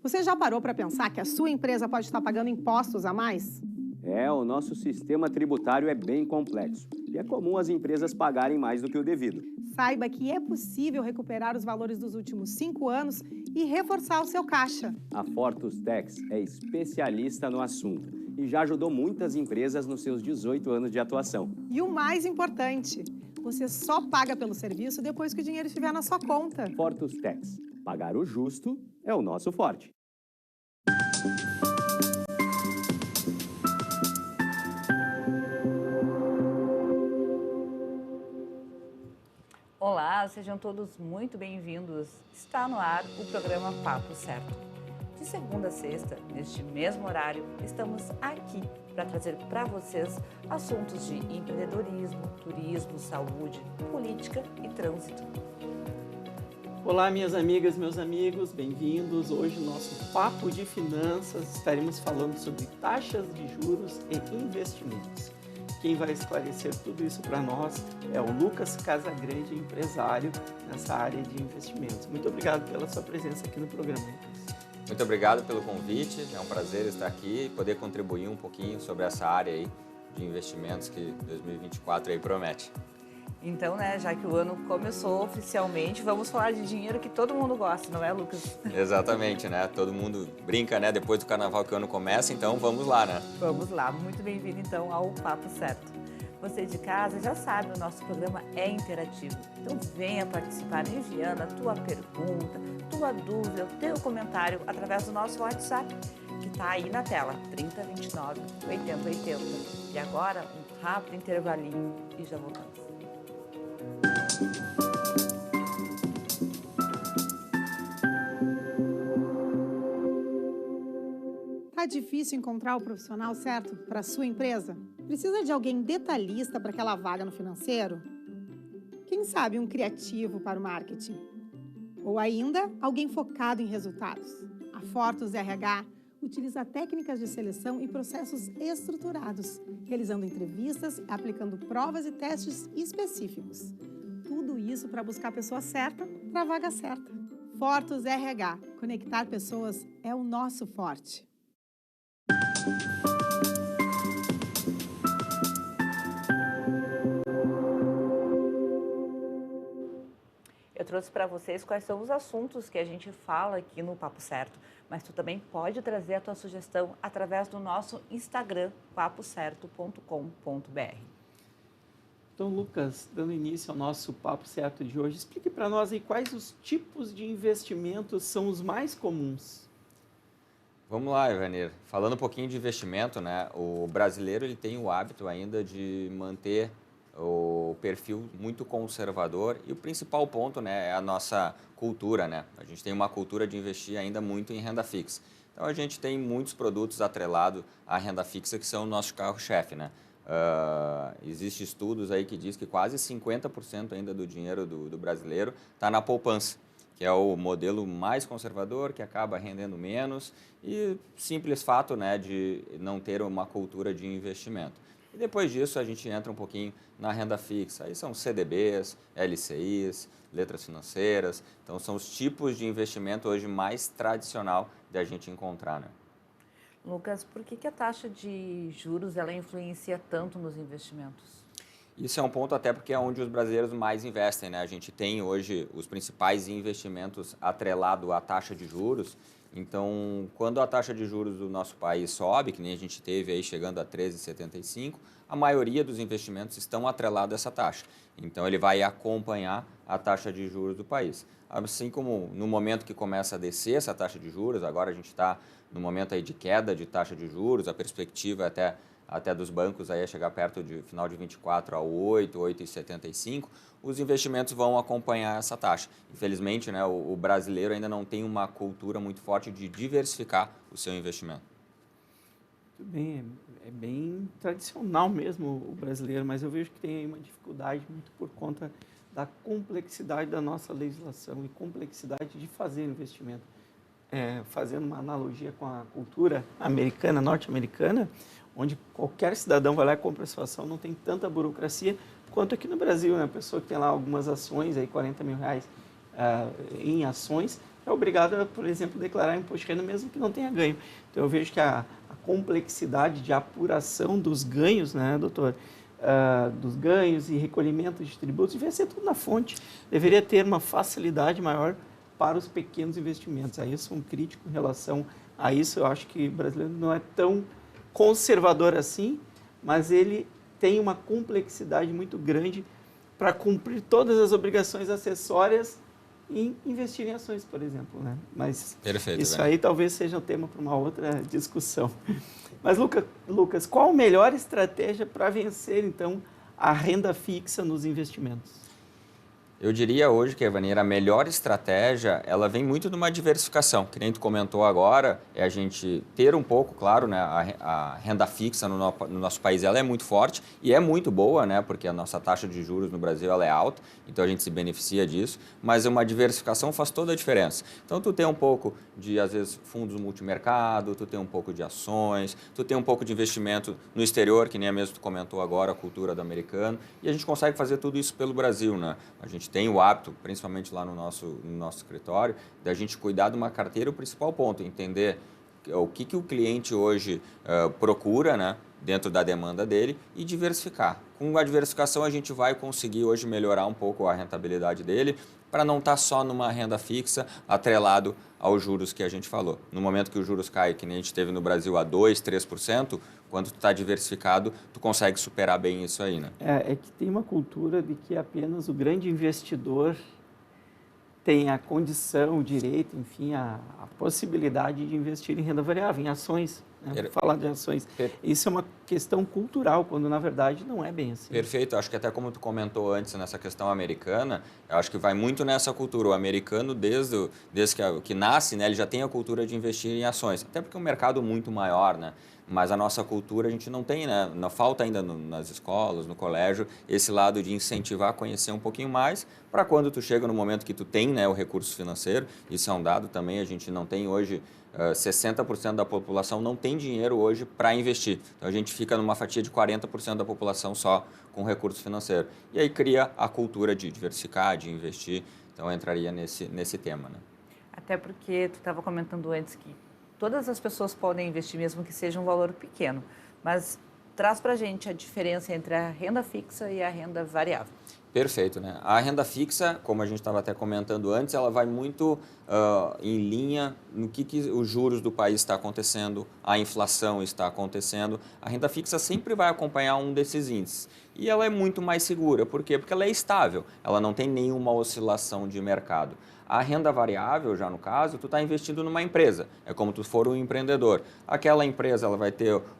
Você já parou para pensar que a sua empresa pode estar pagando impostos a mais? O nosso sistema tributário é bem complexo e é comum as empresas pagarem mais do que o devido. Saiba que é possível recuperar os valores dos últimos 5 anos e reforçar o seu caixa. A Fortus Tax é especialista no assunto e já ajudou muitas empresas nos seus 18 anos de atuação. E o mais importante, você só paga pelo serviço depois que o dinheiro estiver na sua conta. Fortus Tax. Pagar o justo é o nosso forte. Olá, sejam todos muito bem-vindos. Está no ar o programa Papo Certo. De segunda a sexta, neste mesmo horário, estamos aqui para trazer para vocês assuntos de empreendedorismo, turismo, saúde, política e trânsito. Olá, minhas amigas, meus amigos, bem-vindos. Hoje, no nosso Papo de Finanças, estaremos falando sobre taxas de juros e investimentos. Quem vai esclarecer tudo isso para nós é o Lucas Casagrande, empresário nessa área de investimentos. Muito obrigado pela sua presença aqui no programa, Lucas. Muito obrigado pelo convite, é um prazer estar aqui e poder contribuir um pouquinho sobre essa área aí de investimentos que 2024 aí promete. Então, já que o ano começou oficialmente, vamos falar de dinheiro que todo mundo gosta, não é, Lucas? Exatamente, Todo mundo brinca, depois do carnaval que o ano começa, então vamos lá, Vamos lá, muito bem-vindo então ao Papo Certo. Você de casa já sabe, o nosso programa é interativo. Então venha participar enviando a tua pergunta, tua dúvida, o teu comentário através do nosso WhatsApp, que está aí na tela, 3029 8080. E agora, um rápido intervalinho e já voltamos. Tá difícil encontrar o profissional certo para a sua empresa? Precisa de alguém detalhista para aquela vaga no financeiro? Quem sabe um criativo para o marketing? Ou ainda, alguém focado em resultados? A Fortus RH utiliza técnicas de seleção e processos estruturados, realizando entrevistas e aplicando provas e testes específicos. Tudo isso para buscar a pessoa certa para a vaga certa. Fortus RH. Conectar pessoas é o nosso forte. Eu trouxe para vocês quais são os assuntos que a gente fala aqui no Papo Certo, mas tu também pode trazer a tua sugestão através do nosso Instagram, papocerto.com.br. Então, Lucas, dando início ao nosso Papo Certo de hoje, explique para nós aí quais os tipos de investimentos são os mais comuns. Vamos lá, Ivanir. Falando um pouquinho de investimento, O brasileiro ele tem o hábito ainda de manter o perfil muito conservador e o principal ponto, é a nossa cultura, A gente tem uma cultura de investir ainda muito em renda fixa. Então, a gente tem muitos produtos atrelados à renda fixa que são o nosso carro-chefe, Existem estudos aí que diz que quase 50% ainda do dinheiro do brasileiro está na poupança, que é o modelo mais conservador, que acaba rendendo menos e simples fato de não ter uma cultura de investimento. E depois disso a gente entra um pouquinho na renda fixa, aí são CDBs, LCIs, letras financeiras, então são os tipos de investimento hoje mais tradicional de a gente encontrar, Lucas, por que a taxa de juros ela influencia tanto nos investimentos? Isso é um ponto até porque é onde os brasileiros mais investem, A gente tem hoje os principais investimentos atrelados à taxa de juros. Então, quando a taxa de juros do nosso país sobe, que nem a gente teve aí chegando a 13,75, a maioria dos investimentos estão atrelados a essa taxa. Então, ele vai acompanhar a taxa de juros do país. Assim como no momento que começa a descer essa taxa de juros, agora a gente está no momento aí de queda de taxa de juros, a perspectiva até dos bancos aí é chegar perto de final de 24 a 8,75, os investimentos vão acompanhar essa taxa. Infelizmente, o brasileiro ainda não tem uma cultura muito forte de diversificar o seu investimento. Tudo bem, é bem tradicional mesmo o brasileiro, mas eu vejo que tem aí uma dificuldade muito por conta da complexidade da nossa legislação e complexidade de fazer investimento. Fazendo uma analogia com a cultura americana, norte-americana, onde qualquer cidadão vai lá e compra a sua ação, não tem tanta burocracia quanto aqui no Brasil, A pessoa que tem lá algumas ações, aí R$40 mil em ações, é obrigado a, por exemplo, declarar imposto de renda mesmo que não tenha ganho. Então, eu vejo que a complexidade de apuração dos ganhos, né, doutor? Dos ganhos e recolhimento de tributos, deveria ser tudo na fonte. Deveria ter uma facilidade maior para os pequenos investimentos. Aí eu sou um crítico em relação a isso. Eu acho que o brasileiro não é tão conservador assim, mas ele tem uma complexidade muito grande para cumprir todas as obrigações acessórias e investir em ações, por exemplo, né? Mas Perfeito, isso né? aí talvez seja um tema para uma outra discussão. Mas, Lucas, qual a melhor estratégia para vencer, então, a renda fixa nos investimentos? Eu diria hoje que, Evanir, a melhor estratégia, ela vem muito de uma diversificação. Que nem tu comentou agora, é a gente ter um pouco, claro, né, a renda fixa no nosso país, ela é muito forte e é muito boa, né, porque a nossa taxa de juros no Brasil ela é alta, então a gente se beneficia disso, mas uma diversificação faz toda a diferença. Então, tu tem um pouco de, às vezes, fundos multimercado, tu tem um pouco de ações, tu tem um pouco de investimento no exterior, que nem a mesmo tu comentou agora, a cultura do americano, e a gente consegue fazer tudo isso pelo Brasil, né? A gente tem o hábito, principalmente lá no nosso escritório, da gente cuidar de uma carteira. O principal ponto, entender o que o cliente hoje procura, né, dentro da demanda dele e diversificar. Com a diversificação, a gente vai conseguir hoje melhorar um pouco a rentabilidade dele para não estar só numa renda fixa atrelado aos juros que a gente falou. No momento que os juros caem, que nem a gente teve no Brasil a 2%, 3%, quando tu está diversificado, tu consegue superar bem isso aí, né? É que tem uma cultura de que apenas o grande investidor tem a condição, o direito, enfim, a possibilidade de investir em renda variável, em ações. Né? Vou falar de ações. Isso é uma questão cultural, quando na verdade não é bem assim. Perfeito. Acho que até como tu comentou antes nessa questão americana, eu acho que vai muito nessa cultura. O americano, desde que nasce, né, ele já tem a cultura de investir em ações. Até porque é um mercado muito maior, né? Mas a nossa cultura a gente não tem, né? Falta ainda nas escolas, no colégio, esse lado de incentivar a conhecer um pouquinho mais para quando tu chega no momento que tu tem, né, o recurso financeiro. Isso é um dado também, a gente não tem hoje, 60% da população não tem dinheiro hoje para investir. Então a gente fica numa fatia de 40% da população só com recurso financeiro. E aí cria a cultura de diversificar, de investir. Então eu entraria nesse tema, né? Até porque tu estava comentando antes que todas as pessoas podem investir, mesmo que seja um valor pequeno. Mas traz para a gente a diferença entre a renda fixa e a renda variável. Perfeito, né? A renda fixa, como a gente estava até comentando antes, ela vai muito em linha no que os juros do país está acontecendo, a inflação está acontecendo. A renda fixa sempre vai acompanhar um desses índices. E ela é muito mais segura. Por quê? Porque ela é estável, ela não tem nenhuma oscilação de mercado. A renda variável, já no caso, tu está investindo numa empresa. É como tu for um empreendedor. Aquela empresa,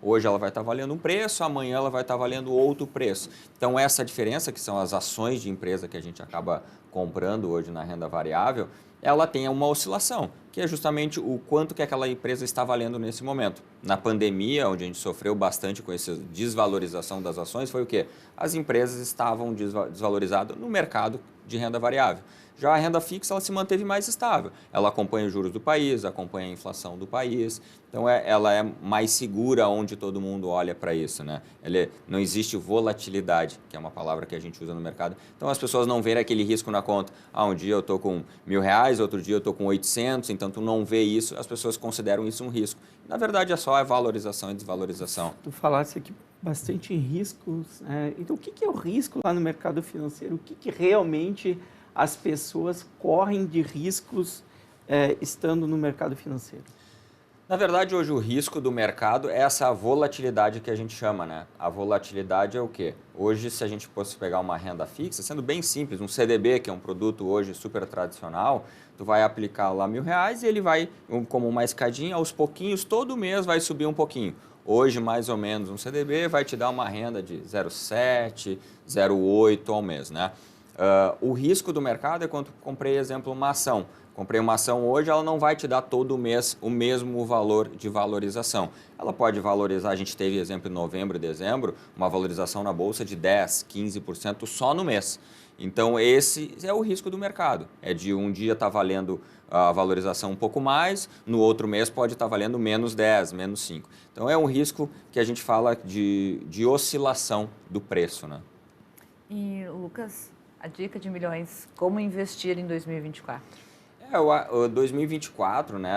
hoje ela vai estar valendo um preço, amanhã ela vai estar valendo outro preço. Então, essa diferença, que são as ações de empresa que a gente acaba comprando hoje na renda variável, ela tem uma oscilação, que é justamente o quanto que aquela empresa está valendo nesse momento. Na pandemia, onde a gente sofreu bastante com essa desvalorização das ações, foi o quê? As empresas estavam desvalorizadas no mercado de renda variável. Já a renda fixa, ela se manteve mais estável. Ela acompanha os juros do país, acompanha a inflação do país. Então, ela é mais segura onde todo mundo olha para isso, né? Não existe volatilidade, que é uma palavra que a gente usa no mercado. Então, as pessoas não veem aquele risco na conta. Um dia eu estou com R$1.000, outro dia eu estou com 800, então tu não vê isso, as pessoas consideram isso um risco. Na verdade, é só valorização e desvalorização. Tu falaste aqui bastante em riscos. Então, o que é o risco lá no mercado financeiro? O que realmente as pessoas correm de riscos estando no mercado financeiro? Na verdade, hoje o risco do mercado é essa volatilidade que a gente chama, né? A volatilidade é o quê? Hoje, se a gente fosse pegar uma renda fixa, sendo bem simples, um CDB, que é um produto hoje super tradicional, tu vai aplicar lá R$1.000 e ele vai, como uma escadinha, aos pouquinhos, todo mês vai subir um pouquinho. Hoje, mais ou menos, um CDB vai te dar uma renda de 0,7, 0,8 ao mês, né? O risco do mercado é quando eu comprei, exemplo, uma ação. Comprei uma ação hoje, ela não vai te dar todo mês o mesmo valor de valorização. Ela pode valorizar, a gente teve, exemplo, em novembro e dezembro, uma valorização na Bolsa de 10%, 15% só no mês. Então, esse é o risco do mercado. É de um dia estar valendo a valorização um pouco mais, no outro mês pode estar valendo menos 10, menos 5. Então, é um risco que a gente fala de oscilação do preço, né? E, Lucas, a dica de milhões, como investir em 2024? O 2024, né,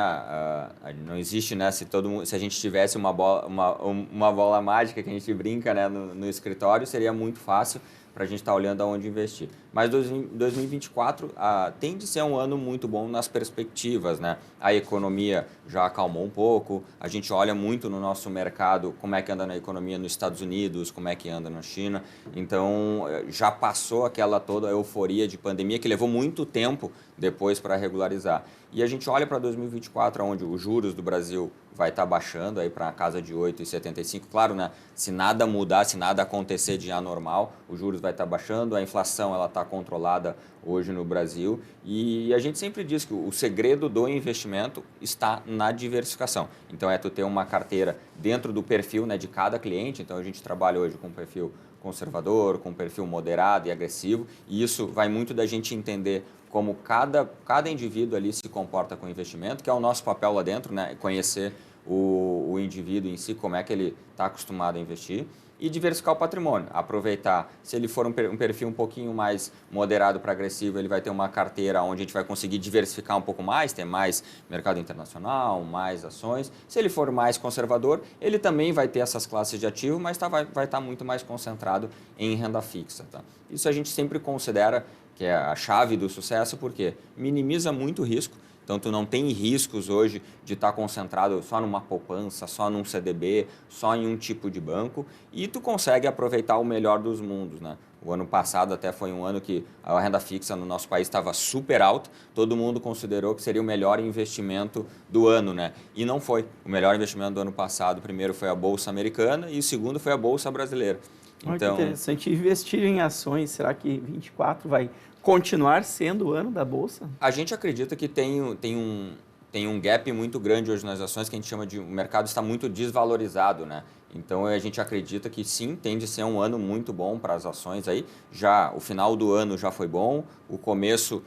não existe, né, se a gente tivesse uma bola mágica que a gente brinca, né, no escritório, seria muito fácil para a gente estar olhando aonde investir. Mas 2024 tende a ser um ano muito bom nas perspectivas, né? A economia já acalmou um pouco, a gente olha muito no nosso mercado como é que anda na economia nos Estados Unidos, como é que anda na China. Então, já passou aquela toda euforia de pandemia que levou muito tempo depois para regularizar. E a gente olha para 2024, onde os juros do Brasil vai estar baixando aí para a casa de 8,75. Claro, né? Se nada mudar, se nada acontecer de anormal, os juros vai estar baixando, a inflação ela está controlada hoje no Brasil. E a gente sempre diz que o segredo do investimento está na diversificação. Então, é tu ter uma carteira dentro do perfil, né, de cada cliente. Então, a gente trabalha hoje com perfil conservador, com perfil moderado e agressivo. E isso vai muito da gente entender como cada indivíduo ali se comporta com o investimento, que é o nosso papel lá dentro, né? Conhecer o indivíduo em si, como é que ele está acostumado a investir, e diversificar o patrimônio, aproveitar. Se ele for um perfil um pouquinho mais moderado para agressivo, ele vai ter uma carteira onde a gente vai conseguir diversificar um pouco mais, ter mais mercado internacional, mais ações. Se ele for mais conservador, ele também vai ter essas classes de ativo, mas vai estar muito mais concentrado em renda fixa. Tá? Isso a gente sempre considera que é a chave do sucesso, porque minimiza muito o risco. Então, tu não tem riscos hoje de estar concentrado só numa poupança, só num CDB, só em um tipo de banco, e tu consegue aproveitar o melhor dos mundos, né? O ano passado até foi um ano que a renda fixa no nosso país estava super alta, todo mundo considerou que seria o melhor investimento do ano, né? E não foi. O melhor investimento do ano passado, primeiro foi a Bolsa Americana e o segundo foi a Bolsa Brasileira. Então, que interessante. Investir em ações, será que 24 vai continuar sendo o ano da Bolsa? A gente acredita que tem um gap muito grande hoje nas ações, que a gente chama de o mercado está muito desvalorizado, né? Então, a gente acredita que sim, tende a ser um ano muito bom para as ações aí. Já o final do ano já foi bom, o começo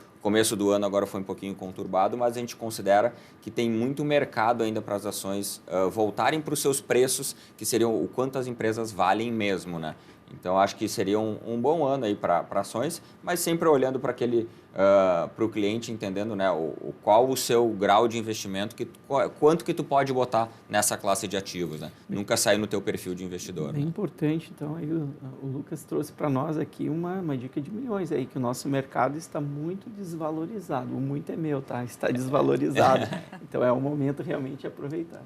do ano agora foi um pouquinho conturbado, mas a gente considera que tem muito mercado ainda para as ações voltarem para os seus preços, que seriam o quanto as empresas valem mesmo, né? Então, acho que seria um bom ano aí para ações, mas sempre olhando para o cliente, entendendo, né, qual o seu grau de investimento, quanto que tu pode botar nessa classe de ativos, né? Nunca sair no teu perfil de investidor. É importante, então, aí o Lucas trouxe para nós aqui uma dica de milhões aí, que o nosso mercado está muito desvalorizado. O muito é meu, tá? Está desvalorizado. Então, é o momento realmente de aproveitar.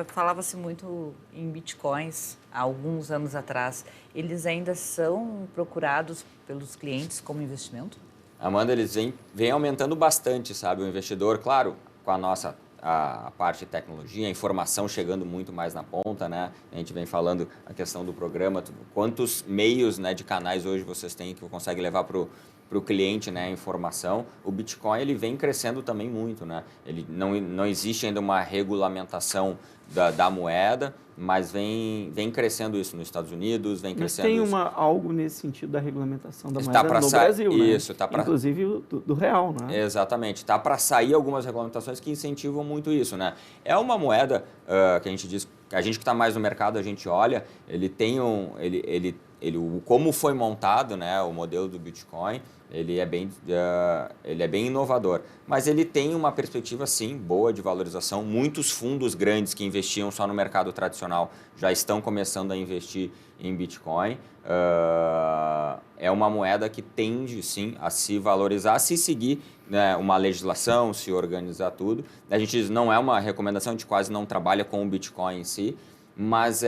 Falava-se muito em bitcoins há alguns anos atrás. Eles ainda são procurados pelos clientes como investimento? Amanda, eles vêm aumentando bastante, sabe? O investidor, claro, com a parte de tecnologia, a informação chegando muito mais na ponta, né? A gente vem falando a questão do programa, quantos meios, né, de canais hoje vocês têm que conseguem levar para o cliente, né, a informação. O Bitcoin ele vem crescendo também muito, né? Ele não existe ainda uma regulamentação da moeda, mas vem crescendo isso nos Estados Unidos, vem crescendo isso. Mas tem algo nesse sentido da regulamentação da moeda no Brasil, né? Isso, inclusive do real, né? Exatamente. Está para sair algumas regulamentações que incentivam muito isso, né? É uma moeda que a gente diz, a gente que está mais no mercado, a gente olha, ele tem como foi montado, né, o modelo do Bitcoin, ele é bem inovador, mas ele tem uma perspectiva, sim, boa de valorização. Muitos fundos grandes que investiam só no mercado tradicional já estão começando a investir em Bitcoin. É uma moeda que tende, sim, a se valorizar, se seguir, né, uma legislação, se organizar tudo. A gente não é uma recomendação, a gente quase não trabalha com o Bitcoin em si, mas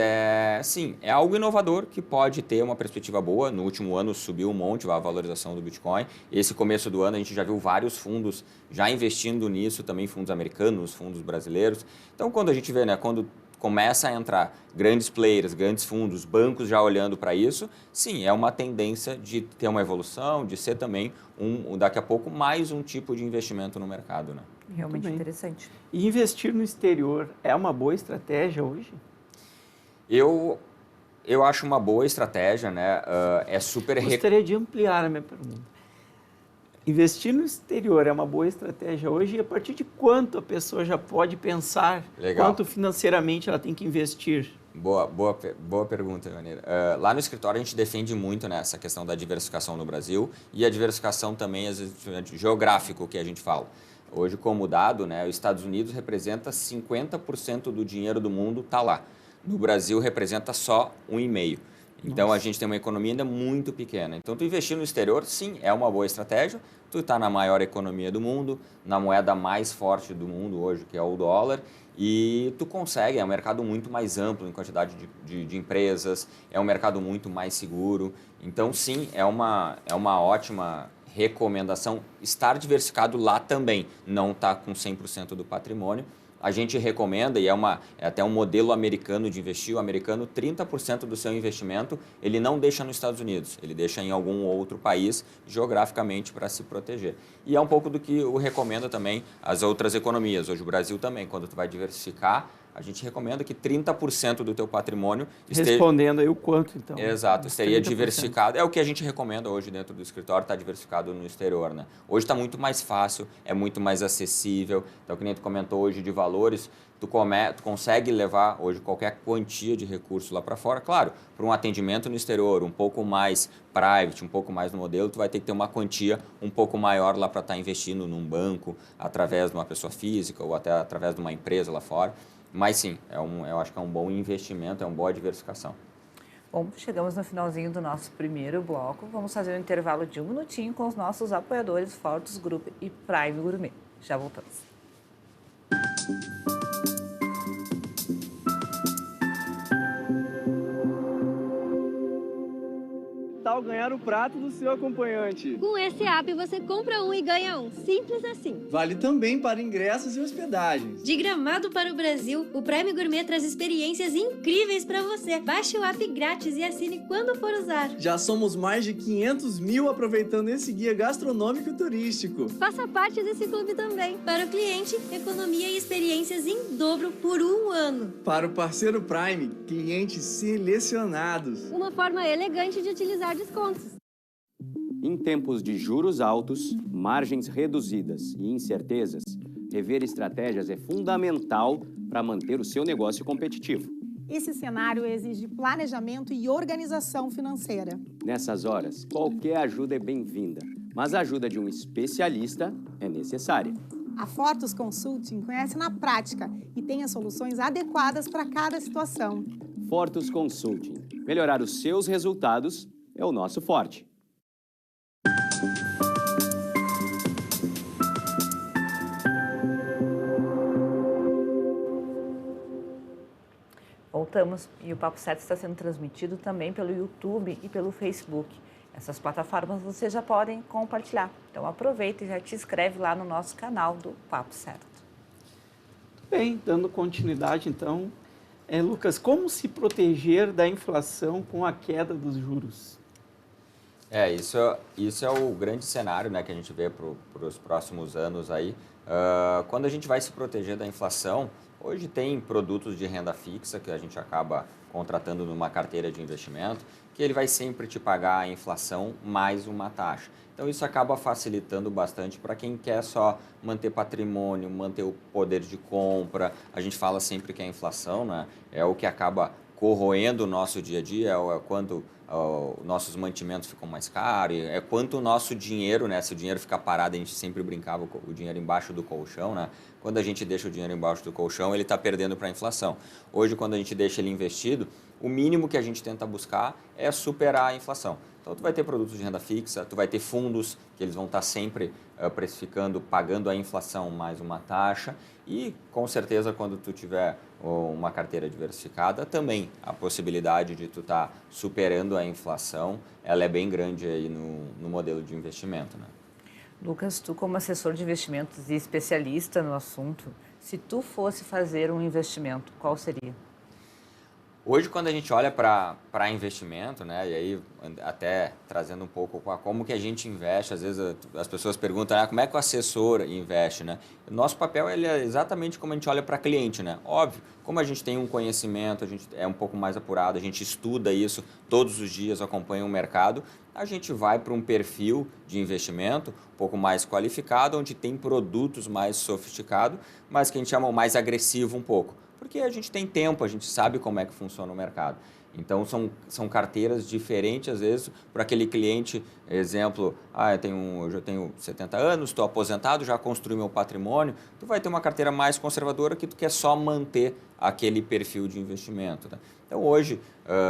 sim, é algo inovador que pode ter uma perspectiva boa. No último ano subiu um monte a valorização do Bitcoin. Esse começo do ano a gente já viu vários fundos já investindo nisso, também fundos americanos, fundos brasileiros. Então, quando a gente vê, né, quando começa a entrar grandes players, grandes fundos, bancos já olhando para isso, sim, é uma tendência de ter uma evolução, de ser também, daqui a pouco, mais um tipo de investimento no mercado, né? Realmente interessante. E investir no exterior é uma boa estratégia hoje? Eu acho uma boa estratégia, né? Gostaria de ampliar a minha pergunta. Investir no exterior é uma boa estratégia hoje, e a partir de quanto a pessoa já pode pensar, quanto financeiramente ela tem que investir? Boa pergunta, Ivaneira. Lá no escritório a gente defende muito, né, essa questão da diversificação no Brasil e a diversificação também geográfico que a gente fala. Hoje, como dado, né, os Estados Unidos representa 50% do dinheiro do mundo está lá. No Brasil, representa só 1,5%. Então, a gente tem uma economia ainda muito pequena. Então, tu investir no exterior, sim, é uma boa estratégia. Tu está na maior economia do mundo, na moeda mais forte do mundo hoje, que é o dólar, e tu consegue, é um mercado muito mais amplo em quantidade de empresas, é um mercado muito mais seguro. Então, sim, é uma ótima recomendação estar diversificado lá também, não estar com 100% do patrimônio. A gente recomenda, e é até um modelo americano de investir, o americano, 30% do seu investimento ele não deixa nos Estados Unidos, ele deixa em algum outro país geograficamente para se proteger. E é um pouco do que eu recomendo também as outras economias. Hoje o Brasil também, quando tu vai diversificar, a gente recomenda que 30% do teu patrimônio esteja... Respondendo aí o quanto, então. Exato, estaria 30%. diversificado. É o que a gente recomenda hoje dentro do escritório, está diversificado no exterior, né? Hoje está muito mais fácil, é muito mais acessível. Então, que nem tu comentou hoje de valores, tu consegue levar hoje qualquer quantia de recurso lá para fora. Claro, para um atendimento no exterior, um pouco mais private, um pouco mais no modelo, tu vai ter que ter uma quantia um pouco maior lá para estar investindo num banco, através de uma pessoa física ou até através de uma empresa lá fora. Mas sim, eu acho que é um bom investimento, é uma boa diversificação. Bom, chegamos no finalzinho do nosso primeiro bloco. Vamos fazer um intervalo de 1 minutinho com os nossos apoiadores Fortus Group e Prime Gourmet. Já voltamos. Tal ganhar o prato do seu acompanhante. Com esse app você compra um e ganha um. Simples assim. Vale também para ingressos e hospedagens. De Gramado para o Brasil, o Prime Gourmet traz experiências incríveis para você. Baixe o app grátis e assine quando for usar. Já somos mais de 500 mil aproveitando esse guia gastronômico e turístico. Faça parte desse clube também. Para o cliente, economia e experiências em dobro por 1 ano. Para o parceiro Prime, clientes selecionados. Uma forma elegante de utilizar descontos. Em tempos de juros altos, margens reduzidas e incertezas, rever estratégias é fundamental para manter o seu negócio competitivo. Esse cenário exige planejamento e organização financeira. Nessas horas, qualquer ajuda é bem-vinda, mas a ajuda de um especialista é necessária. A Fortus Consulting conhece na prática e tem as soluções adequadas para cada situação. Fortus Consulting. Melhorar os seus resultados é o nosso forte. Voltamos e o Papo Certo está sendo transmitido também pelo YouTube e pelo Facebook. Essas plataformas vocês já podem compartilhar. Então aproveita e já te inscreve lá no nosso canal do Papo Certo. Bem, dando continuidade então, Lucas, como se proteger da inflação com a queda dos juros? Isso é o grande cenário, né, que a gente vê para os próximos anos aí. Quando a gente vai se proteger da inflação, hoje tem produtos de renda fixa que a gente acaba contratando numa carteira de investimento, que ele vai sempre te pagar a inflação mais uma taxa. Então isso acaba facilitando bastante para quem quer só manter patrimônio, manter o poder de compra. A gente fala sempre que a inflação, né, é o que acaba corroendo o nosso dia a dia, é quando nossos mantimentos ficam mais caros, é quanto o nosso dinheiro, né? Se o dinheiro ficar parado, a gente sempre brincava com o dinheiro embaixo do colchão, né? Quando a gente deixa o dinheiro embaixo do colchão, ele está perdendo para a inflação. Hoje, quando a gente deixa ele investido, o mínimo que a gente tenta buscar é superar a inflação. Então, tu vai ter produtos de renda fixa, tu vai ter fundos que eles vão estar sempre precificando, pagando a inflação mais uma taxa e, com certeza, quando tu tiver uma carteira diversificada, também a possibilidade de tu estar superando a inflação, ela é bem grande aí no modelo de investimento, né? Lucas, tu como assessor de investimentos e especialista no assunto, se tu fosse fazer um investimento, qual seria? Hoje, quando a gente olha para investimento, né, e aí até trazendo um pouco como que a gente investe, às vezes as pessoas perguntam como é que o assessor investe, né? Nosso papel ele é exatamente como a gente olha para cliente, né? Óbvio, como a gente tem um conhecimento, a gente é um pouco mais apurado, a gente estuda isso todos os dias, acompanha o mercado, a gente vai para um perfil de investimento um pouco mais qualificado, onde tem produtos mais sofisticados, mas que a gente chama mais agressivo um pouco. Porque a gente tem tempo, a gente sabe como é que funciona o mercado. Então, são carteiras diferentes, às vezes, para aquele cliente, exemplo, eu já tenho 70 anos, estou aposentado, já construí meu patrimônio, tu vai ter uma carteira mais conservadora que tu quer só manter aquele perfil de investimento. Tá? Então, hoje,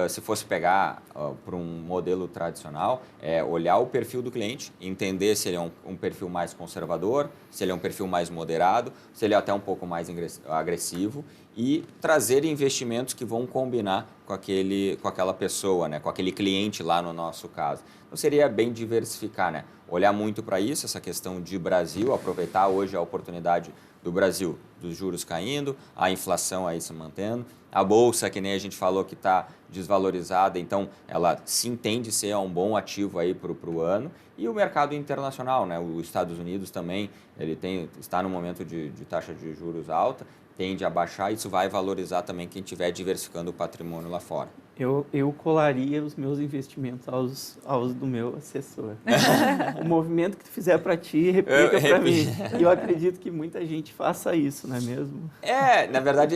se fosse pegar para um modelo tradicional, é olhar o perfil do cliente, entender se ele é um perfil mais conservador, se ele é um perfil mais moderado, se ele é até um pouco mais agressivo e trazer investimentos que vão combinar com aquela pessoa, né? Com aquele cliente lá no nosso caso. Então, seria bem diversificar, né? Olhar muito para isso, essa questão de Brasil, aproveitar hoje a oportunidade do Brasil, dos juros caindo, a inflação aí se mantendo, a Bolsa, que nem a gente falou, que está desvalorizada, então ela se entende ser um bom ativo aí para o ano, e o mercado internacional, né? Os Estados Unidos também, ele está no momento de taxa de juros alta, tende a baixar, isso vai valorizar também quem estiver diversificando o patrimônio lá fora. Eu colaria os meus investimentos aos do meu assessor. O movimento que tu fizer para ti, replica para mim. E eu acredito que muita gente faça isso, não é mesmo? Na verdade,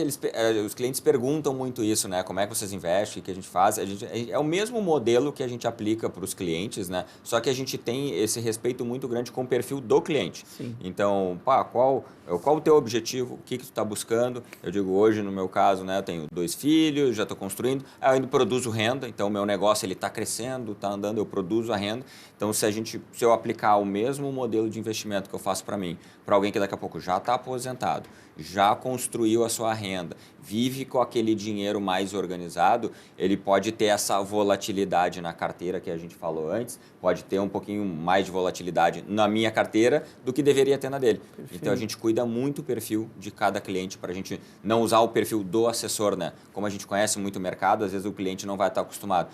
os clientes perguntam muito isso, né? Como é que vocês investem, o que a gente faz? É o mesmo modelo que a gente aplica para os clientes, né? Só que a gente tem esse respeito muito grande com o perfil do cliente. Sim. Então, qual o teu objetivo? O que tu está buscando? Eu digo, hoje, no meu caso, né? Eu tenho 2 filhos, já estou construindo, eu ainda produzo renda, então o meu negócio está crescendo, está andando, eu produzo a renda. Então, se eu aplicar o mesmo modelo de investimento que eu faço para mim, para alguém que daqui a pouco já está aposentado, já construiu a sua renda, vive com aquele dinheiro mais organizado, ele pode ter essa volatilidade na carteira que a gente falou antes, pode ter um pouquinho mais de volatilidade na minha carteira do que deveria ter na dele. Perfeito. Então, a gente cuida muito o perfil de cada cliente para a gente não usar o perfil do assessor, né? Como a gente conhece muito o mercado, às vezes o cliente não vai estar acostumado.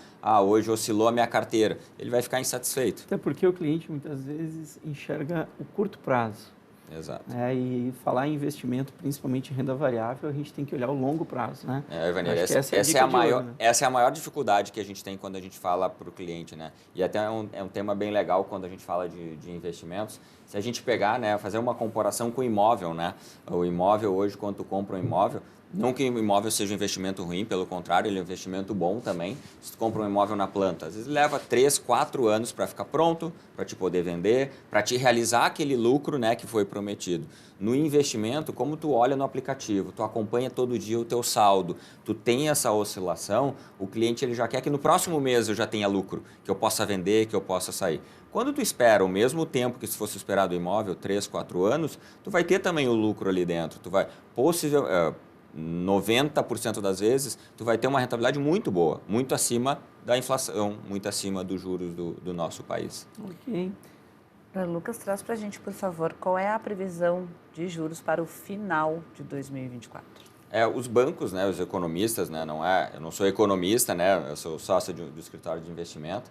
Hoje oscilou a minha carteira, ele vai ficar insatisfeito. Até porque o cliente muitas vezes enxerga o curto prazo. Exato. E falar em investimento, principalmente em renda variável, a gente tem que olhar o longo prazo, né? Ivanir, essa é a maior dificuldade que a gente tem quando a gente fala para o cliente, né? E até é um tema bem legal quando a gente fala de investimentos. Se a gente pegar, né, fazer uma comparação com o imóvel, né? O imóvel hoje, quando tu compra um imóvel, não que o imóvel seja um investimento ruim, pelo contrário, ele é um investimento bom também. Se tu compra um imóvel na planta, às vezes leva 3, 4 anos para ficar pronto, para te poder vender, para te realizar aquele lucro, né, que foi prometido. No investimento, como tu olha no aplicativo, tu acompanha todo dia o teu saldo, tu tem essa oscilação, o cliente ele já quer que no próximo mês eu já tenha lucro, que eu possa vender, que eu possa sair. Quando tu espera o mesmo tempo que se fosse esperar do imóvel, 3, 4 anos, tu vai ter também o lucro ali dentro, tu vai 90% das vezes, tu vai ter uma rentabilidade muito boa, muito acima da inflação, muito acima dos juros do nosso país. Ok. Lucas, traz para a gente, por favor, qual é a previsão de juros para o final de 2024? Os bancos, né, os economistas, né, eu não sou economista, né, eu sou sócio do escritório de investimento.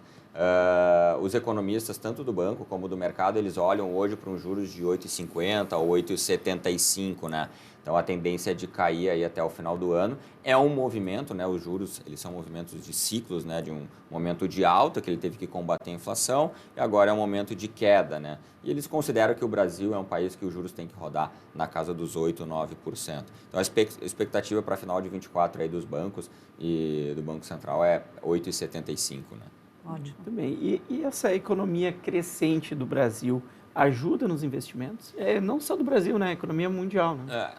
Os economistas, tanto do banco como do mercado, eles olham hoje para um juros de 8,50 ou 8,75, né? Então, a tendência é de cair aí até o final do ano. É um movimento, né? Os juros, eles são movimentos de ciclos, né? De um momento de alta, que ele teve que combater a inflação, e agora é um momento de queda, né? E eles consideram que o Brasil é um país que os juros têm que rodar na casa dos 8%, 9%. Então, a expectativa para final de 24 aí dos bancos e do Banco Central é 8,75, né? Ótimo. Muito bem. E essa economia crescente do Brasil ajuda nos investimentos? Não só do Brasil, né? A economia mundial, né?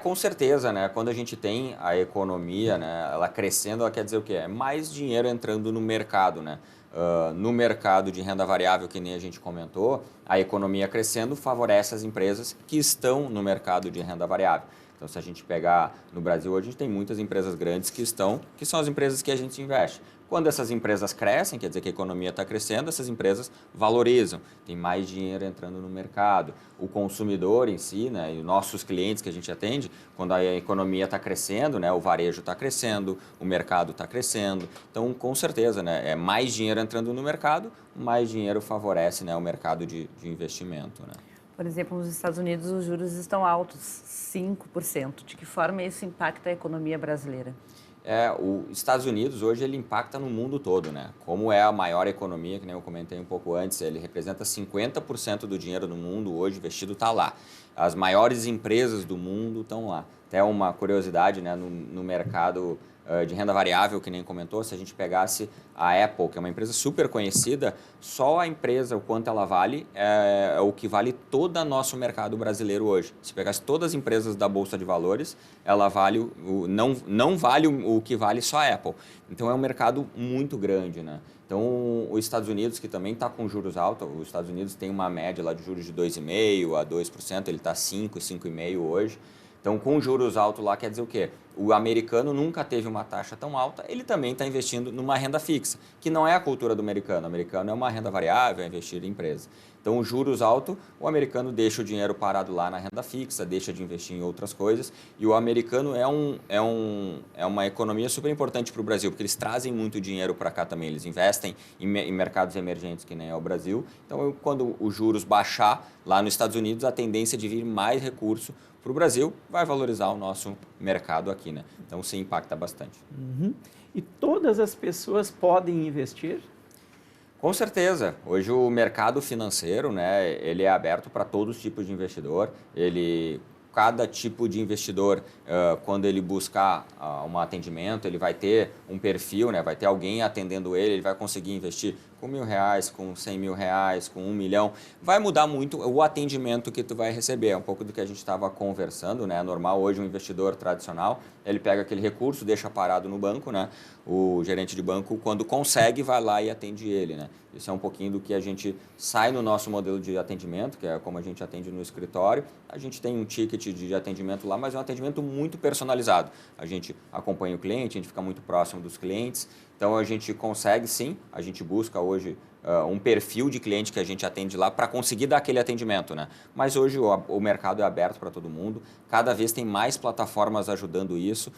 Com certeza, né? Quando a gente tem a economia, né, ela crescendo, ela quer dizer o quê? É mais dinheiro entrando no mercado, né? No mercado de renda variável, que nem a gente comentou, a economia crescendo favorece as empresas que estão no mercado de renda variável. Então, se a gente pegar no Brasil, hoje a gente tem muitas empresas grandes que são as empresas que a gente investe. Quando essas empresas crescem, quer dizer que a economia está crescendo, essas empresas valorizam, tem mais dinheiro entrando no mercado. O consumidor em si, né, e os nossos clientes que a gente atende, quando a economia está crescendo, né, o varejo está crescendo, o mercado está crescendo. Então, com certeza, né, mais dinheiro entrando no mercado, mais dinheiro favorece, né, o mercado de investimento, né? Por exemplo, nos Estados Unidos os juros estão altos, 5%. De que forma isso impacta a economia brasileira? Os Estados Unidos hoje ele impacta no mundo todo, né? Como é a maior economia, que nem eu comentei um pouco antes, ele representa 50% do dinheiro do mundo hoje investido está lá. As maiores empresas do mundo estão lá. Até uma curiosidade, né, no mercado de renda variável, que nem comentou, se a gente pegasse a Apple, que é uma empresa super conhecida, só a empresa, o quanto ela vale, é o que vale todo o nosso mercado brasileiro hoje. Se pegasse todas as empresas da Bolsa de Valores, ela vale não vale o que vale só a Apple. Então, é um mercado muito grande, né? Então, os Estados Unidos, que também está com juros altos, os Estados Unidos tem uma média lá de juros de 2,5% a 2%, ele está 5%, 5,5% hoje. Então, com juros altos lá, quer dizer o quê? O americano nunca teve uma taxa tão alta, ele também está investindo numa renda fixa, que não é a cultura do americano. O americano é uma renda variável, é investir em empresa. Então, os juros altos, o americano deixa o dinheiro parado lá na renda fixa, deixa de investir em outras coisas. E o americano é uma economia super importante para o Brasil, porque eles trazem muito dinheiro para cá também. Eles investem em mercados emergentes, que nem é o Brasil. Então, quando os juros baixar lá nos Estados Unidos, a tendência de vir mais recurso para o Brasil vai valorizar o nosso mercado aqui, né? Então, sim, impacta bastante. Uhum. E todas as pessoas podem investir? Com certeza. Hoje o mercado financeiro, né, ele é aberto para todos os tipos de investidor. Cada tipo de investidor, quando ele buscar um atendimento, ele vai ter um perfil, né, vai ter alguém atendendo ele vai conseguir investir com R$1.000, com R$100.000, com 1 milhão. Vai mudar muito o atendimento que tu vai receber. É um pouco do que a gente estava conversando, né? É normal hoje um investidor tradicional, ele pega aquele recurso, deixa parado no banco, né? O gerente de banco, quando consegue, vai lá e atende ele, né? Isso é um pouquinho do que a gente sai no nosso modelo de atendimento, que é como a gente atende no escritório. A gente tem um ticket de atendimento lá, mas é um atendimento muito personalizado. A gente acompanha o cliente, a gente fica muito próximo dos clientes. Então, a gente consegue, sim, a gente busca hoje um perfil de cliente que a gente atende lá para conseguir dar aquele atendimento, né? Mas hoje o mercado é aberto para todo mundo, cada vez tem mais plataformas ajudando isso,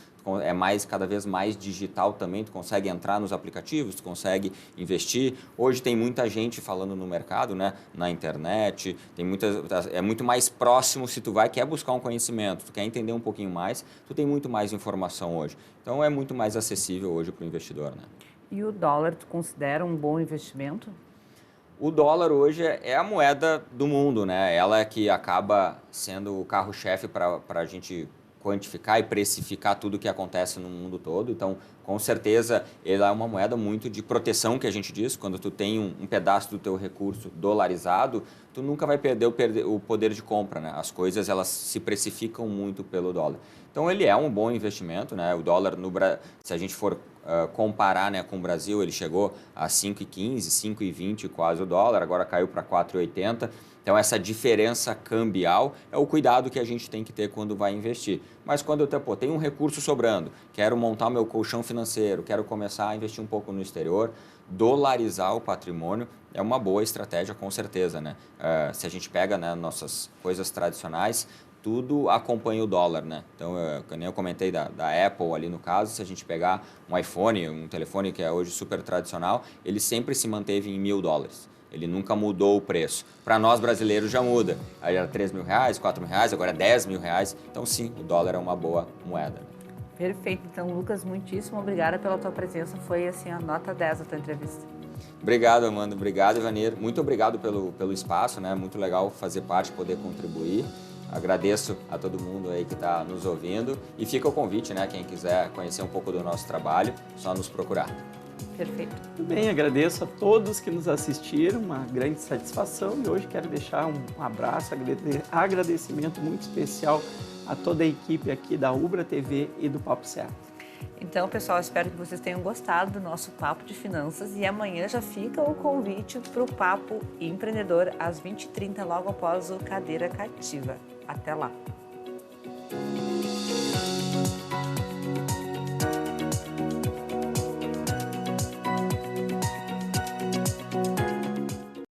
cada vez mais digital também, tu consegue entrar nos aplicativos, tu consegue investir. Hoje tem muita gente falando no mercado, né? Na internet, é muito mais próximo se tu quer buscar um conhecimento, tu quer entender um pouquinho mais, tu tem muito mais informação hoje. Então, é muito mais acessível hoje para o investidor, né? E o dólar, tu considera um bom investimento? O dólar hoje é a moeda do mundo, né? Ela é que acaba sendo o carro-chefe para a gente quantificar e precificar tudo o que acontece no mundo todo. Então, com certeza, ela é uma moeda muito de proteção, que a gente diz. Quando tu tem um pedaço do teu recurso dolarizado, tu nunca vai perder o poder de compra, né? As coisas, elas se precificam muito pelo dólar. Então, ele é um bom investimento, né? O dólar, se a gente for comparar, né, com o Brasil, ele chegou a 5,15, 5,20 quase o dólar, agora caiu para 4,80. Então, essa diferença cambial é o cuidado que a gente tem que ter quando vai investir. Mas quando eu tenho um recurso sobrando, quero montar o meu colchão financeiro, quero começar a investir um pouco no exterior, dolarizar o patrimônio é uma boa estratégia, com certeza, né? Se a gente pega, né, nossas coisas tradicionais, tudo acompanha o dólar, né? Então, como eu comentei da Apple ali no caso, se a gente pegar um iPhone, um telefone que é hoje super tradicional, ele sempre se manteve em $1.000. Ele nunca mudou o preço. Para nós brasileiros já muda. Aí era R$3.000, R$4.000, agora é R$10.000. Então, sim, o dólar é uma boa moeda. Perfeito. Então, Lucas, muitíssimo obrigada pela tua presença. Foi, assim, a nota 10 da tua entrevista. Obrigado, Amanda. Obrigado, Ivanir. Muito obrigado pelo espaço, né? Muito legal fazer parte, poder contribuir. Agradeço a todo mundo aí que está nos ouvindo. E fica o convite, né? Quem quiser conhecer um pouco do nosso trabalho, só nos procurar. Perfeito. Muito bem, agradeço a todos que nos assistiram, uma grande satisfação, e hoje quero deixar um abraço, agradecimento muito especial a toda a equipe aqui da Ubra TV e do Papo Certo. Então, pessoal, espero que vocês tenham gostado do nosso Papo de Finanças, e amanhã já fica o convite para o Papo Empreendedor às 20h30, logo após o Cadeira Cativa. Até lá!